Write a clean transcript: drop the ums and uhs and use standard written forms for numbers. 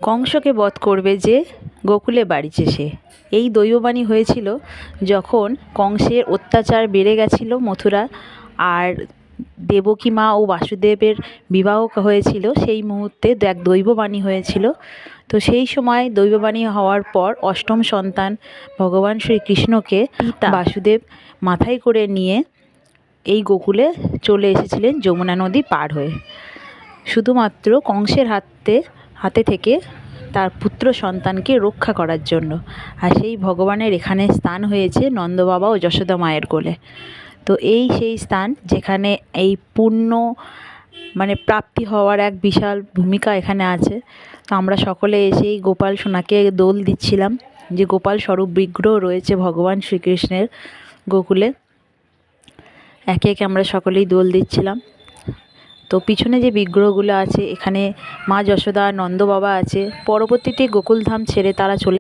কংসকে বধ করবে যে গোকুলে বাড়িছে সে, এই দৈববাণী হয়েছিল যখন কংসের অত্যাচার বেড়ে গেছিল মথুরা, আর দেবকী মা ও বাসুদেবের বিবাহ হয়েছিল। সেই মুহূর্তে এক দৈববাণী হয়েছিল। তো সেই সময় দৈববাণী হওয়ার পর অষ্টম সন্তান ভগবান শ্রীকৃষ্ণকে পিতা বাসুদেব মাথায় করে নিয়ে এই গোকুলে চলে এসেছিলেন যমুনা নদী পার হয়ে, শুধুমাত্র কংসের হাতে থেকে তার পুত্র সন্তানকে রক্ষা করার জন্য। আর সেই ভগবানের এখানে স্থান হয়েছে নন্দবাবা ও যশোদা মায়ের কোলে। তো এই সেই স্থান যেখানে এই পুণ্য প্রাপ্তি হওয়ার এক বিশাল ভূমিকা এখানে আছে। তো আমরা সকলে এসে এই গোপাল সোনাকে দোল দিচ্ছিলাম, যে গোপাল স্বরূপ বিগ্রহ রয়েছে ভগবান শ্রীকৃষ্ণের গোকুলে। একে একে আমরা সকলেই দোল দিচ্ছিলাম। তো পিছনে যে বিগ্রহগুলো আছে, এখানে মা যশোদা, নন্দ বাবা আছে। পরবর্তীতে গোকুলধাম ছেড়ে তারা চলে